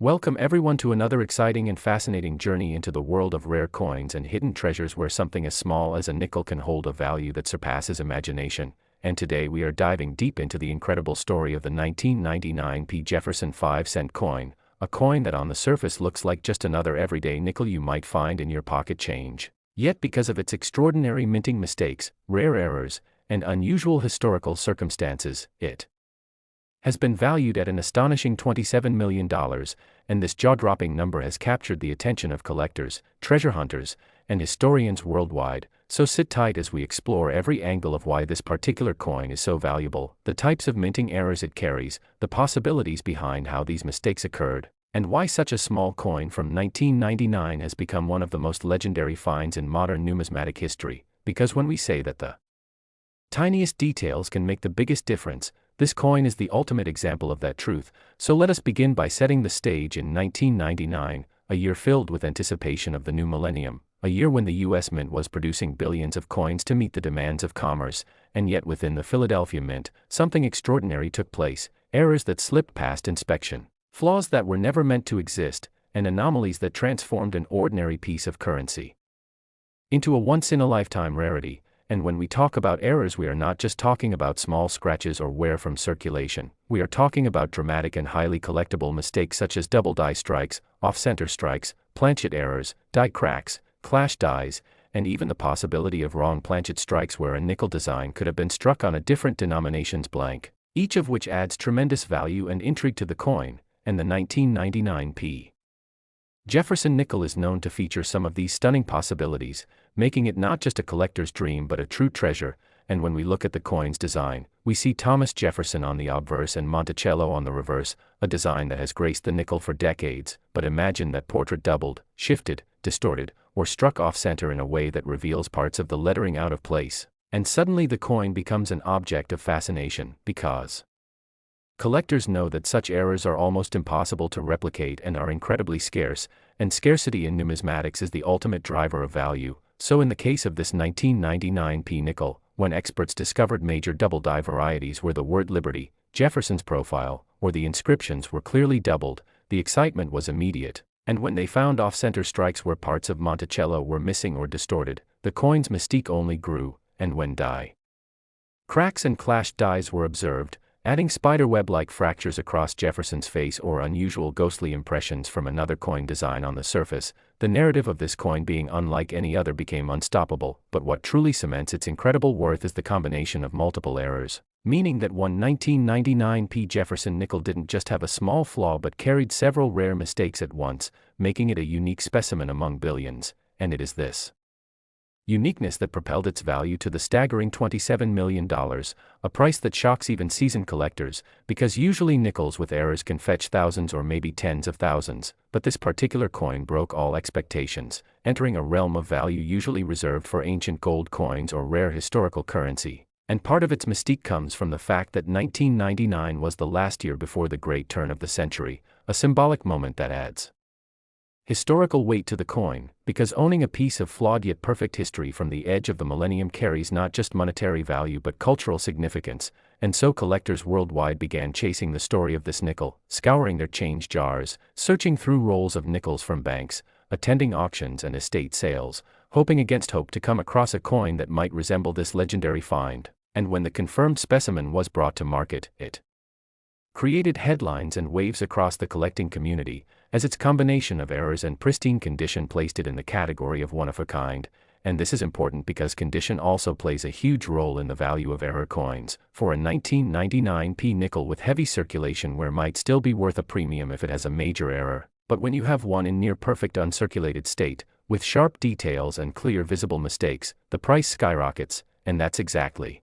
Welcome everyone to another exciting and fascinating journey into the world of rare coins and hidden treasures where something as small as a nickel can hold a value that surpasses imagination. And today we are diving deep into the incredible story of the 1999 Jefferson 5-cent coin, a coin that on the surface looks like just another everyday nickel you might find in your pocket change. Yet because of its extraordinary minting mistakes, rare errors, and unusual historical circumstances, it has been valued at an astonishing $27 million, and this jaw-dropping number has captured the attention of collectors, treasure hunters, and historians worldwide. So sit tight as we explore every angle of why this particular coin is so valuable, the types of minting errors it carries, the possibilities behind how these mistakes occurred, and why such a small coin from 1999 has become one of the most legendary finds in modern numismatic history. Because when we say that the tiniest details can make the biggest difference, this coin is the ultimate example of that truth. So let us begin by setting the stage in 1999, a year filled with anticipation of the new millennium, a year when the U.S. Mint was producing billions of coins to meet the demands of commerce, and yet within the Philadelphia Mint, something extraordinary took place: errors that slipped past inspection, flaws that were never meant to exist, and anomalies that transformed an ordinary piece of currency into a once-in-a-lifetime rarity. And when we talk about errors, we are not just talking about small scratches or wear from circulation. We are talking about dramatic and highly collectible mistakes such as double die strikes, off-center strikes, planchet errors, die cracks, clash dies, and even the possibility of wrong planchet strikes where a nickel design could have been struck on a different denomination's blank, each of which adds tremendous value and intrigue to the coin. And the 1999 Jefferson nickel is known to feature some of these stunning possibilities, making it not just a collector's dream but a true treasure. And when we look at the coin's design, we see Thomas Jefferson on the obverse and Monticello on the reverse, a design that has graced the nickel for decades. But imagine that portrait doubled, shifted, distorted, or struck off-center in a way that reveals parts of the lettering out of place, and suddenly the coin becomes an object of fascination, because collectors know that such errors are almost impossible to replicate and are incredibly scarce, and scarcity in numismatics is the ultimate driver of value. So in the case of this 1999 nickel, when experts discovered major double-die varieties where the word Liberty, Jefferson's profile, or the inscriptions were clearly doubled, the excitement was immediate. And when they found off-center strikes where parts of Monticello were missing or distorted, the coin's mystique only grew. And when die cracks and clashed dies were observed, adding spiderweb-like fractures across Jefferson's face or unusual ghostly impressions from another coin design on the surface, the narrative of this coin being unlike any other became unstoppable. But what truly cements its incredible worth is the combination of multiple errors, meaning that one 1999 Jefferson nickel didn't just have a small flaw but carried several rare mistakes at once, making it a unique specimen among billions. And it is this uniqueness that propelled its value to the staggering $27 million, a price that shocks even seasoned collectors, because usually nickels with errors can fetch thousands or maybe tens of thousands, but this particular coin broke all expectations, entering a realm of value usually reserved for ancient gold coins or rare historical currency. And part of its mystique comes from the fact that 1999 was the last year before the great turn of the century, a symbolic moment that adds historical weight to the coin, because owning a piece of flawed yet perfect history from the edge of the millennium carries not just monetary value but cultural significance. And so collectors worldwide began chasing the story of this nickel, scouring their change jars, searching through rolls of nickels from banks, attending auctions and estate sales, hoping against hope to come across a coin that might resemble this legendary find. And when the confirmed specimen was brought to market, it created headlines and waves across the collecting community, as its combination of errors and pristine condition placed it in the category of one of a kind. And this is important because condition also plays a huge role in the value of error coins. For a 1999 nickel with heavy circulation where might still be worth a premium if it has a major error, but when you have one in near perfect uncirculated state, with sharp details and clear visible mistakes, the price skyrockets. And that's exactly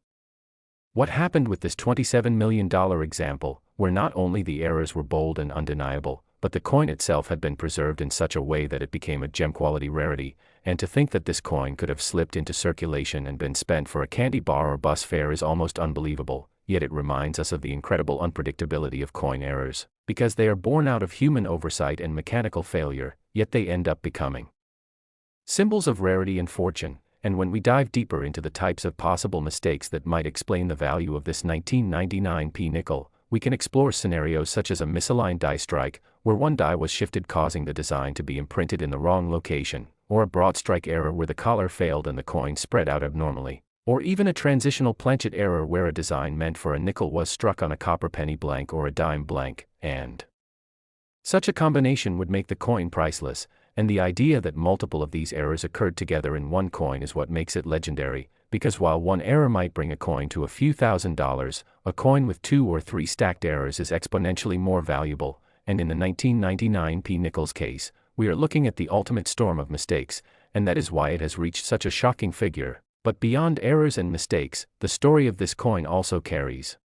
what happened with this $27 million example, where not only the errors were bold and undeniable, but the coin itself had been preserved in such a way that it became a gem-quality rarity. And to think that this coin could have slipped into circulation and been spent for a candy bar or bus fare is almost unbelievable. Yet it reminds us of the incredible unpredictability of coin errors, because they are born out of human oversight and mechanical failure, yet they end up becoming symbols of rarity and fortune. And when we dive deeper into the types of possible mistakes that might explain the value of this 1999 nickel, we can explore scenarios such as a misaligned die strike, where one die was shifted causing the design to be imprinted in the wrong location, or a broad strike error where the collar failed and the coin spread out abnormally, or even a transitional planchet error where a design meant for a nickel was struck on a copper penny blank or a dime blank, and such a combination would make the coin priceless, and the idea that multiple of these errors occurred together in one coin is what makes it legendary, because while one error might bring a coin to a few $1,000s, a coin with 2 or 3 stacked errors is exponentially more valuable, and in the 1999 P Nickels case, we are looking at the ultimate storm of mistakes, and that is why it has reached such a shocking figure. But beyond errors and mistakes, the story of this coin also carries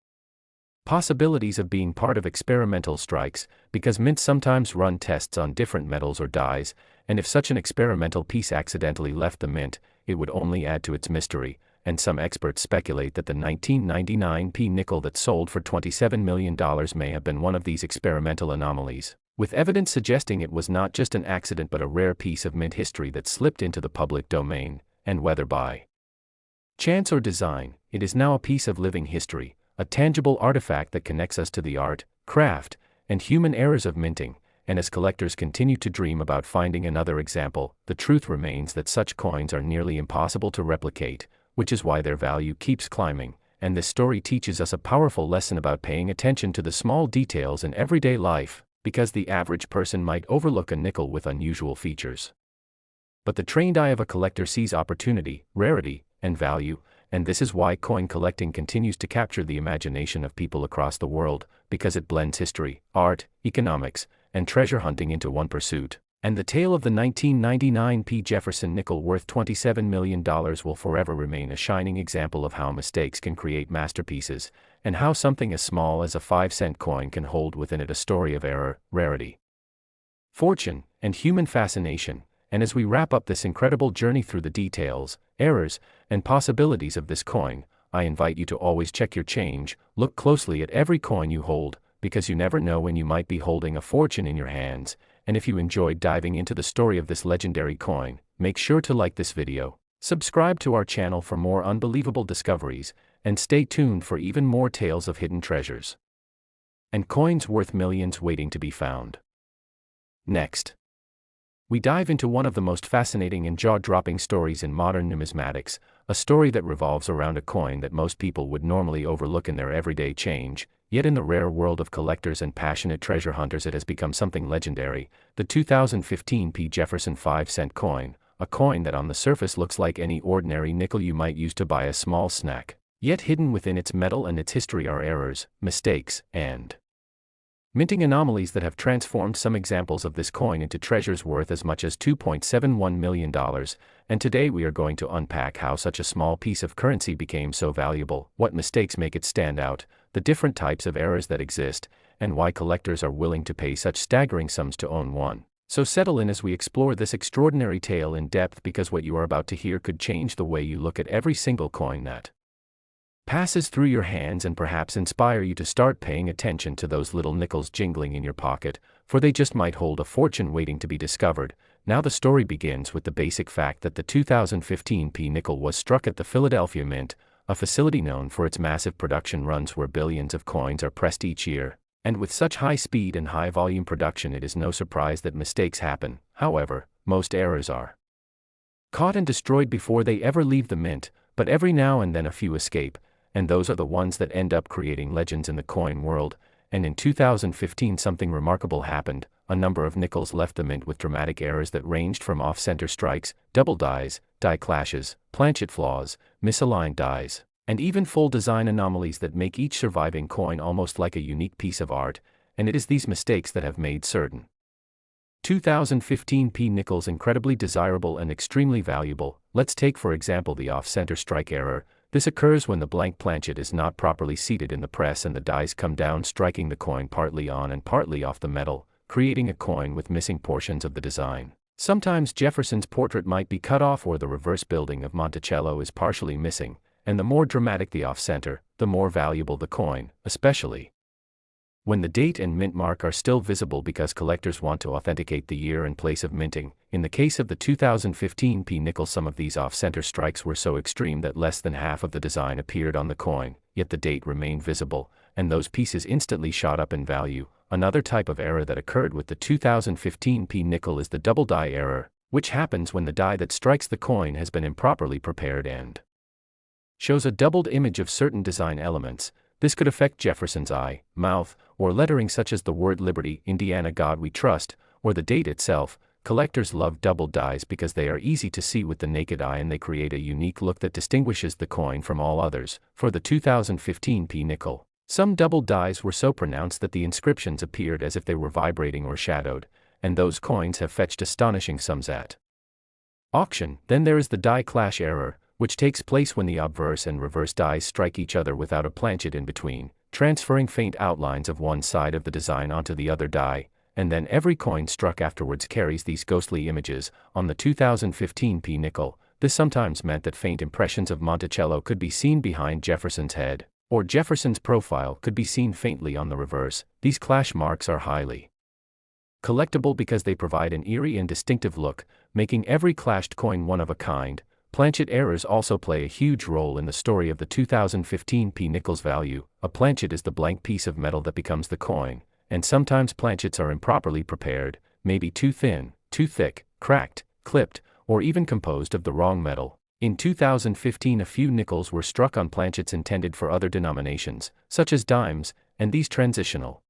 possibilities of being part of experimental strikes, because mints sometimes run tests on different metals or dies, and if such an experimental piece accidentally left the mint, it would only add to its mystery, and some experts speculate that the 1999 P nickel that sold for $27 million may have been one of these experimental anomalies, with evidence suggesting it was not just an accident but a rare piece of mint history that slipped into the public domain, and whether by chance or design, it is now a piece of living history, a tangible artifact that connects us to the art, craft, and human errors of minting. And as collectors continue to dream about finding another example, the truth remains that such coins are nearly impossible to replicate, which is why their value keeps climbing. And this story teaches us a powerful lesson about paying attention to the small details in everyday life, because the average person might overlook a nickel with unusual features. But the trained eye of a collector sees opportunity, rarity, and value, and this is why coin collecting continues to capture the imagination of people across the world, because it blends history, art, economics, and treasure hunting into one pursuit. And the tale of the 1999 P. Jefferson nickel worth $27 million will forever remain a shining example of how mistakes can create masterpieces, and how something as small as a 5-cent coin can hold within it a story of error, rarity, fortune, and human fascination. And as we wrap up this incredible journey through the details, errors, and possibilities of this coin, I invite you to always check your change, look closely at every coin you hold, because you never know when you might be holding a fortune in your hands. And if you enjoyed diving into the story of this legendary coin, make sure to like this video, subscribe to our channel for more unbelievable discoveries, and stay tuned for even more tales of hidden treasures and coins worth millions waiting to be found. Next, we dive into one of the most fascinating and jaw-dropping stories in modern numismatics, a story that revolves around a coin that most people would normally overlook in their everyday change, yet in the rare world of collectors and passionate treasure hunters it has become something legendary, the 2015 P. Jefferson 5-cent coin, a coin that on the surface looks like any ordinary nickel you might use to buy a small snack, yet hidden within its metal and its history are errors, mistakes, and minting anomalies that have transformed some examples of this coin into treasures worth as much as $2.71 million, and today we are going to unpack how such a small piece of currency became so valuable, what mistakes make it stand out, the different types of errors that exist, and why collectors are willing to pay such staggering sums to own one. So settle in as we explore this extraordinary tale in depth, because what you are about to hear could change the way you look at every single coin that passes through your hands, and perhaps inspire you to start paying attention to those little nickels jingling in your pocket, for they just might hold a fortune waiting to be discovered. Now the story begins with the basic fact that the 2015 P nickel was struck at the Philadelphia Mint, a facility known for its massive production runs where billions of coins are pressed each year. And with such high speed and high volume production, it is no surprise that mistakes happen. However, most errors are caught and destroyed before they ever leave the mint, but every now and then a few escape, and those are the ones that end up creating legends in the coin world. And in 2015 something remarkable happened. A number of nickels left the mint with dramatic errors that ranged from off-center strikes, double dies, die clashes, planchet flaws, misaligned dies, and even full design anomalies that make each surviving coin almost like a unique piece of art. And it is these mistakes that have made certain 2015 P nickels incredibly desirable and extremely valuable. Let's take for example the off-center strike error. This occurs when the blank planchet is not properly seated in the press and the dies come down, striking the coin partly on and partly off the metal, creating a coin with missing portions of the design. Sometimes Jefferson's portrait might be cut off, or the reverse building of Monticello is partially missing, and the more dramatic the off-center, the more valuable the coin, especially when the date and mint mark are still visible, because collectors want to authenticate the year and place of minting. In the case of the 2015 P nickel, some of these off-center strikes were so extreme that less than half of the design appeared on the coin, yet the date remained visible, and those pieces instantly shot up in value. Another type of error that occurred with the 2015p nickel is the double die error, which happens when the die that strikes the coin has been improperly prepared and shows a doubled image of certain design elements. This could affect Jefferson's eye, mouth, or lettering such as the word Liberty, Indiana God We Trust, or the date itself. Collectors love doubled dies because they are easy to see with the naked eye and they create a unique look that distinguishes the coin from all others. For the 2015p nickel, some doubled dies were so pronounced that the inscriptions appeared as if they were vibrating or shadowed, and those coins have fetched astonishing sums at auction. Then there is the die clash error, which takes place when the obverse and reverse dies strike each other without a planchet in between, transferring faint outlines of one side of the design onto the other die, and then every coin struck afterwards carries these ghostly images. On the 2015p nickel, this sometimes meant that faint impressions of Monticello could be seen behind Jefferson's head, or Jefferson's profile could be seen faintly on the reverse. These clash marks are highly collectible because they provide an eerie and distinctive look, making every clashed coin one of a kind. Planchet errors also play a huge role in the story of the 2015p nickel's value. A planchet is the blank piece of metal that becomes the coin, and sometimes planchets are improperly prepared, maybe too thin, too thick, cracked, clipped, or even composed of the wrong metal. In 2015 a few nickels were struck on planchets intended for other denominations, such as dimes, and these transitional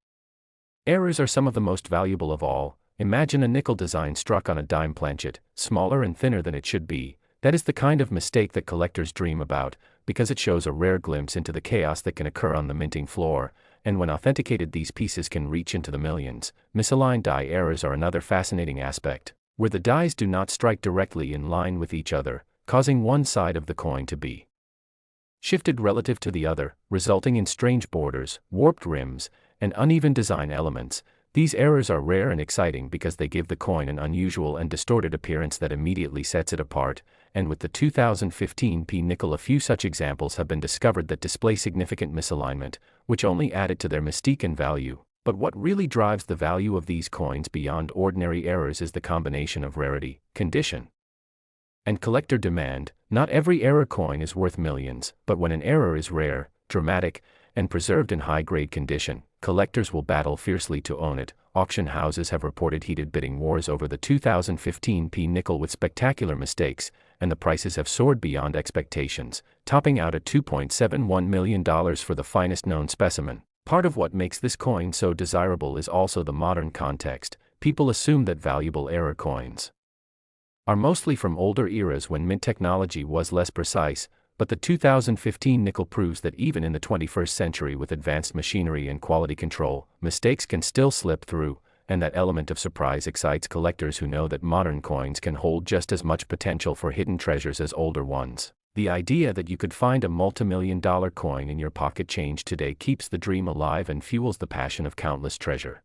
errors are some of the most valuable of all. Imagine a nickel design struck on a dime planchet, smaller and thinner than it should be. That is the kind of mistake that collectors dream about, because it shows a rare glimpse into the chaos that can occur on the minting floor, and when authenticated these pieces can reach into the millions. Misaligned die errors are another fascinating aspect, where the dies do not strike directly in line with each other, causing one side of the coin to be shifted relative to the other, resulting in strange borders, warped rims, and uneven design elements. These errors are rare and exciting because they give the coin an unusual and distorted appearance that immediately sets it apart, and with the 2015p nickel a few such examples have been discovered that display significant misalignment, which only added to their mystique and value. But what really drives the value of these coins beyond ordinary errors is the combination of rarity, condition, and collector demand. Not every error coin is worth millions, but when an error is rare, dramatic, and preserved in high-grade condition, collectors will battle fiercely to own it. Auction houses have reported heated bidding wars over the 2015p nickel with spectacular mistakes, and the prices have soared beyond expectations, topping out at $2.71 million for the finest known specimen. Part of what makes this coin so desirable is also the modern context. People assume that valuable error coins are mostly from older eras when mint technology was less precise, but the 2015 nickel proves that even in the 21st century with advanced machinery and quality control, mistakes can still slip through, and that element of surprise excites collectors who know that modern coins can hold just as much potential for hidden treasures as older ones. The idea that you could find a multi-million-dollar coin in your pocket change today keeps the dream alive and fuels the passion of countless treasure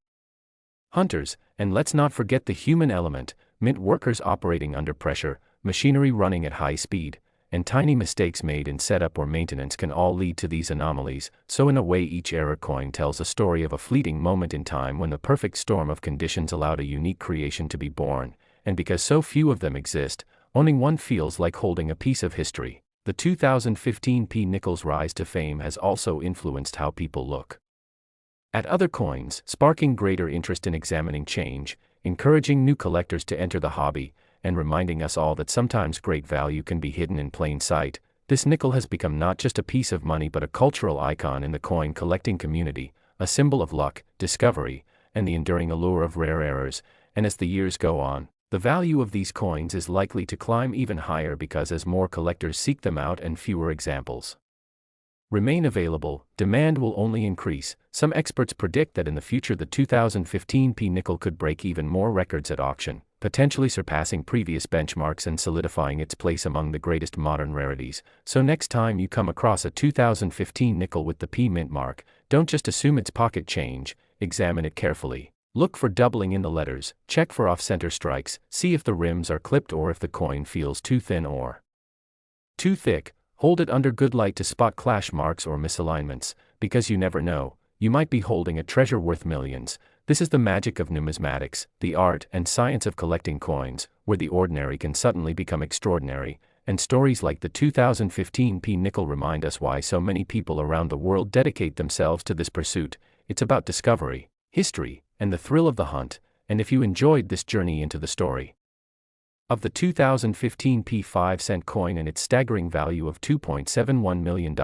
hunters. And let's not forget the human element, mint workers operating under pressure, machinery running at high speed, and tiny mistakes made in setup or maintenance can all lead to these anomalies. So in a way each error coin tells a story of a fleeting moment in time when the perfect storm of conditions allowed a unique creation to be born, and because so few of them exist, owning one feels like holding a piece of history. The 2015p nickel's rise to fame has also influenced how people look at other coins, sparking greater interest in examining change, encouraging new collectors to enter the hobby, and reminding us all that sometimes great value can be hidden in plain sight. This nickel has become not just a piece of money but a cultural icon in the coin collecting community, a symbol of luck, discovery, and the enduring allure of rare errors. And as the years go on, the value of these coins is likely to climb even higher because as more collectors seek them out and fewer examples remain available, demand will only increase. Some experts predict that in the future the 2015p nickel could break even more records at auction, potentially surpassing previous benchmarks and solidifying its place among the greatest modern rarities. So next time you come across a 2015 nickel with the P mint mark, don't just assume it's pocket change, examine it carefully. Look for doubling in the letters, check for off-center strikes, see if the rims are clipped or if the coin feels too thin or too thick. Hold it under good light to spot clash marks or misalignments, because you never know, you might be holding a treasure worth millions. This is the magic of numismatics, the art and science of collecting coins, where the ordinary can suddenly become extraordinary, and stories like the 2015p nickel remind us why so many people around the world dedicate themselves to this pursuit. It's about discovery, history, and the thrill of the hunt, and if you enjoyed this journey into the story of the 2015 P5-cent coin and its staggering value of $2.71 million,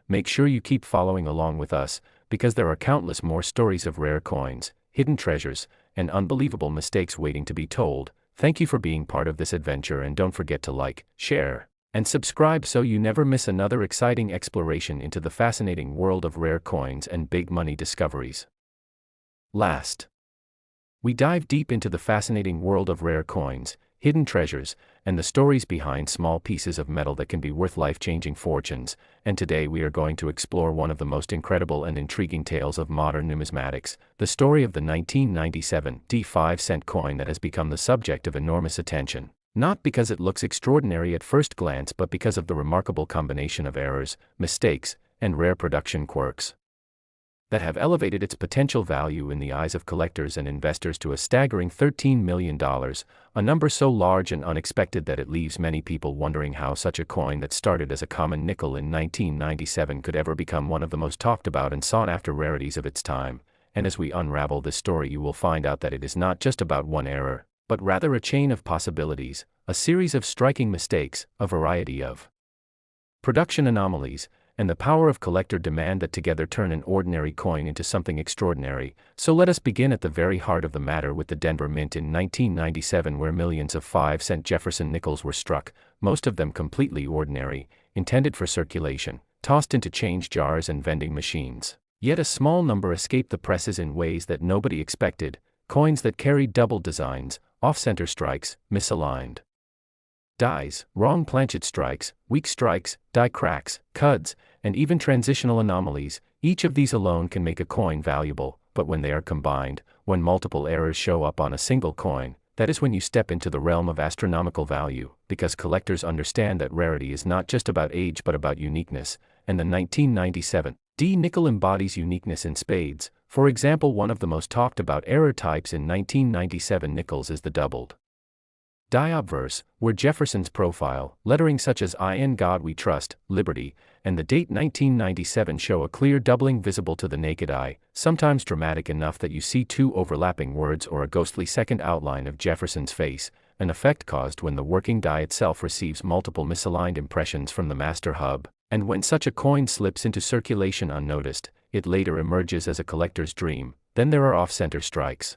make sure you keep following along with us, because there are countless more stories of rare coins, hidden treasures, and unbelievable mistakes waiting to be told. Thank you for being part of this adventure, and don't forget to like, share, and subscribe so you never miss another exciting exploration into the fascinating world of rare coins and big money discoveries. Last, we dive deep into the fascinating world of rare coins, hidden treasures, and the stories behind small pieces of metal that can be worth life-changing fortunes, and today we are going to explore one of the most incredible and intriguing tales of modern numismatics, the story of the 1997 D5-cent coin that has become the subject of enormous attention, not because it looks extraordinary at first glance but because of the remarkable combination of errors, mistakes, and rare production quirks that have elevated its potential value in the eyes of collectors and investors to a staggering $13 million, a number so large and unexpected that it leaves many people wondering how such a coin that started as a common nickel in 1997 could ever become one of the most talked about and sought-after rarities of its time. And as we unravel this story, you will find out that it is not just about one error, but rather a chain of possibilities, a series of striking mistakes, a variety of production anomalies, and the power of collector demand that together turn an ordinary coin into something extraordinary. So let us begin at the very heart of the matter with the Denver Mint in 1997, where millions of 5-cent Jefferson nickels were struck, most of them completely ordinary, intended for circulation, tossed into change jars and vending machines. Yet a small number escaped the presses in ways that nobody expected, coins that carried double designs, off-center strikes, misaligned dies, wrong planchet strikes, weak strikes, die cracks, cuds, and even transitional anomalies. Each of these alone can make a coin valuable, but when they are combined, when multiple errors show up on a single coin, that is when you step into the realm of astronomical value, because collectors understand that rarity is not just about age but about uniqueness, and the 1997 D nickel embodies uniqueness in spades. For example, one of the most talked about error types in 1997 nickels is the doubled die obverse, where Jefferson's profile, lettering such as "In God We Trust," "Liberty," and the date 1997 show a clear doubling visible to the naked eye, sometimes dramatic enough that you see two overlapping words or a ghostly second outline of Jefferson's face, an effect caused when the working die itself receives multiple misaligned impressions from the master hub, and when such a coin slips into circulation unnoticed, it later emerges as a collector's dream. Then there are off-center strikes,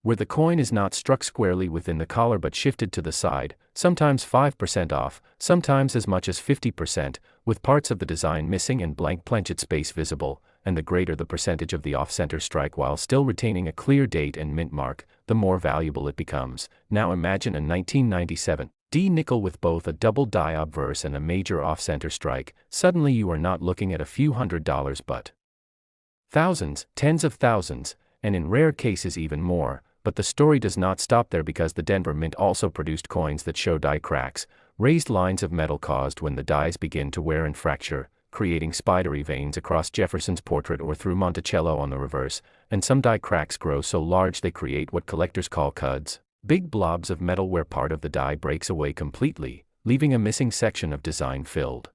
where the coin is not struck squarely within the collar but shifted to the side, sometimes 5% off, sometimes as much as 50%, with parts of the design missing and blank planchet space visible, and the greater the percentage of the off-center strike while still retaining a clear date and mint mark, the more valuable it becomes. Now imagine a 1997 D nickel with both a double die obverse and a major off-center strike. Suddenly you are not looking at a few $100s but thousands, tens of thousands, and in rare cases even more. But the story does not stop there, because the Denver Mint also produced coins that show die cracks, raised lines of metal caused when the dies begin to wear and fracture, creating spidery veins across Jefferson's portrait or through Monticello on the reverse, and some die cracks grow so large they create what collectors call cuds, big blobs of metal where part of the die breaks away completely, leaving a missing section of design filled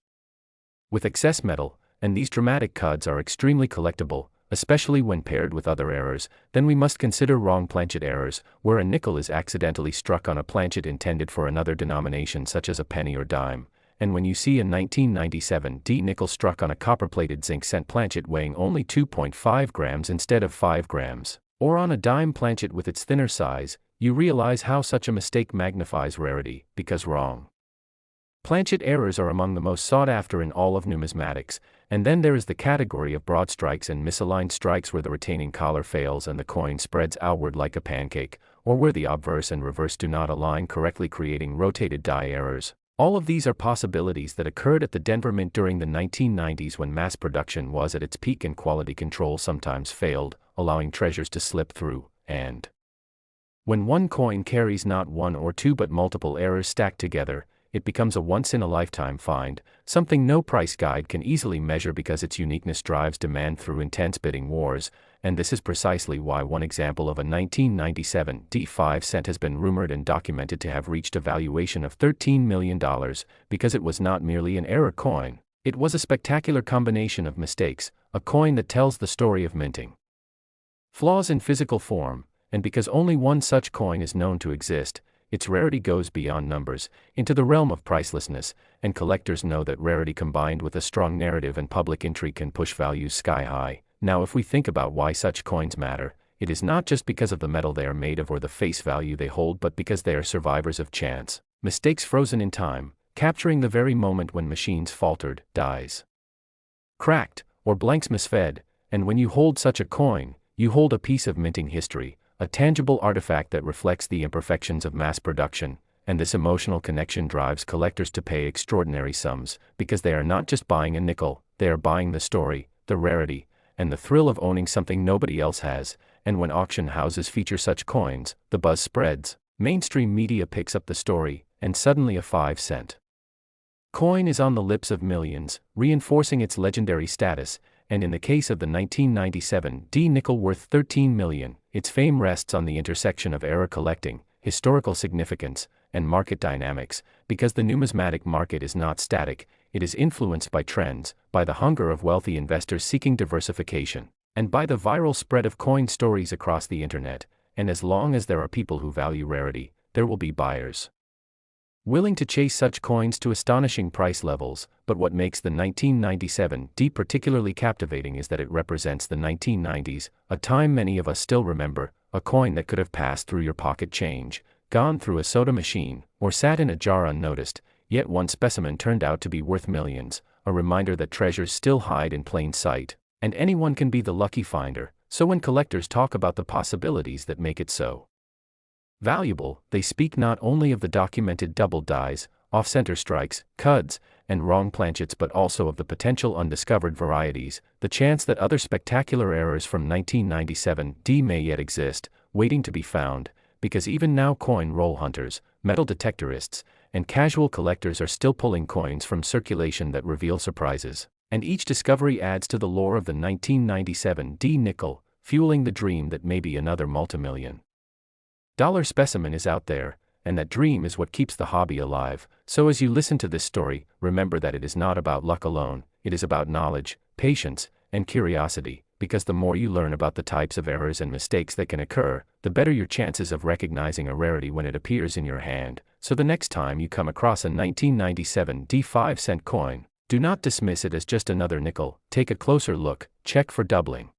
with excess metal, and these dramatic cuds are extremely collectible, especially when paired with other errors. Then we must consider wrong planchet errors, where a nickel is accidentally struck on a planchet intended for another denomination such as a penny or dime, and when you see a 1997 D nickel struck on a copper-plated zinc cent planchet weighing only 2.5 grams instead of 5 grams, or on a dime planchet with its thinner size, you realize how such a mistake magnifies rarity, because wrong planchet errors are among the most sought after in all of numismatics. And then there is the category of broad strikes and misaligned strikes, where the retaining collar fails and the coin spreads outward like a pancake, or where the obverse and reverse do not align correctly, creating rotated die errors. All of these are possibilities that occurred at the Denver Mint during the 1990s, when mass production was at its peak and quality control sometimes failed, allowing treasures to slip through. And when one coin carries not one or two but multiple errors stacked together, it becomes a once-in-a-lifetime find, something no price guide can easily measure, because its uniqueness drives demand through intense bidding wars. And this is precisely why one example of a 1997 D5-cent has been rumored and documented to have reached a valuation of $13 million, because it was not merely an error coin. It was a spectacular combination of mistakes, a coin that tells the story of minting Flaws in physical form, and because only one such coin is known to exist, its rarity goes beyond numbers, into the realm of pricelessness, and collectors know that rarity combined with a strong narrative and public intrigue can push values sky high. Now if we think about why such coins matter, it is not just because of the metal they are made of or the face value they hold, but because they are survivors of chance, mistakes frozen in time, capturing the very moment when machines faltered, dies cracked, or blanks misfed, and when you hold such a coin, you hold a piece of minting history, a tangible artifact that reflects the imperfections of mass production, and this emotional connection drives collectors to pay extraordinary sums, because they are not just buying a nickel, they are buying the story, the rarity, and the thrill of owning something nobody else has. And when auction houses feature such coins, the buzz spreads, mainstream media picks up the story, and suddenly a 5-cent coin is on the lips of millions, reinforcing its legendary status. And in the case of the 1997 D nickel worth $13 million, its fame rests on the intersection of era collecting, historical significance, and market dynamics, because the numismatic market is not static, it is influenced by trends, by the hunger of wealthy investors seeking diversification, and by the viral spread of coin stories across the internet. And as long as there are people who value rarity, there will be buyers willing to chase such coins to astonishing price levels. But what makes the 1997 D particularly captivating is that it represents the 1990s, a time many of us still remember, a coin that could have passed through your pocket change, gone through a soda machine, or sat in a jar unnoticed, yet one specimen turned out to be worth millions, a reminder that treasures still hide in plain sight, and anyone can be the lucky finder. So when collectors talk about the possibilities that make it so valuable, they speak not only of the documented double dies, off-center strikes, cuds, and wrong planchets, but also of the potential undiscovered varieties, the chance that other spectacular errors from 1997 D may yet exist, waiting to be found, because even now coin roll hunters, metal detectorists, and casual collectors are still pulling coins from circulation that reveal surprises, and each discovery adds to the lore of the 1997 D nickel, fueling the dream that maybe another multimillion dollar specimen is out there, and that dream is what keeps the hobby alive. So as you listen to this story, remember that it is not about luck alone, it is about knowledge, patience, and curiosity, because the more you learn about the types of errors and mistakes that can occur, the better your chances of recognizing a rarity when it appears in your hand. So the next time you come across a 1997 D 5-cent coin, do not dismiss it as just another nickel. Take a closer look, check for doubling,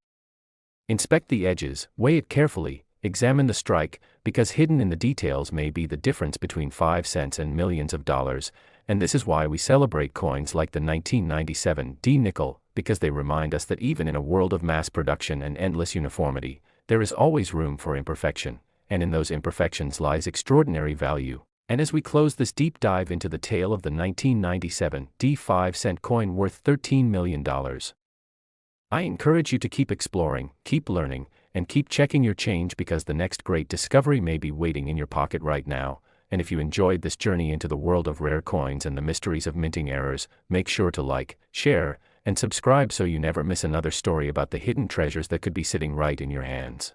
inspect the edges, weigh it carefully, examine the strike, because hidden in the details may be the difference between 5 cents and millions of dollars. And this is why we celebrate coins like the 1997 D nickel, because they remind us that even in a world of mass production and endless uniformity, there is always room for imperfection, and in those imperfections lies extraordinary value. And as we close this deep dive into the tale of the 1997 D 5-cent coin worth $13 million, I encourage you to keep exploring, keep learning, and keep checking your change, because the next great discovery may be waiting in your pocket right now. And if you enjoyed this journey into the world of rare coins and the mysteries of minting errors, make sure to like, share, and subscribe so you never miss another story about the hidden treasures that could be sitting right in your hands.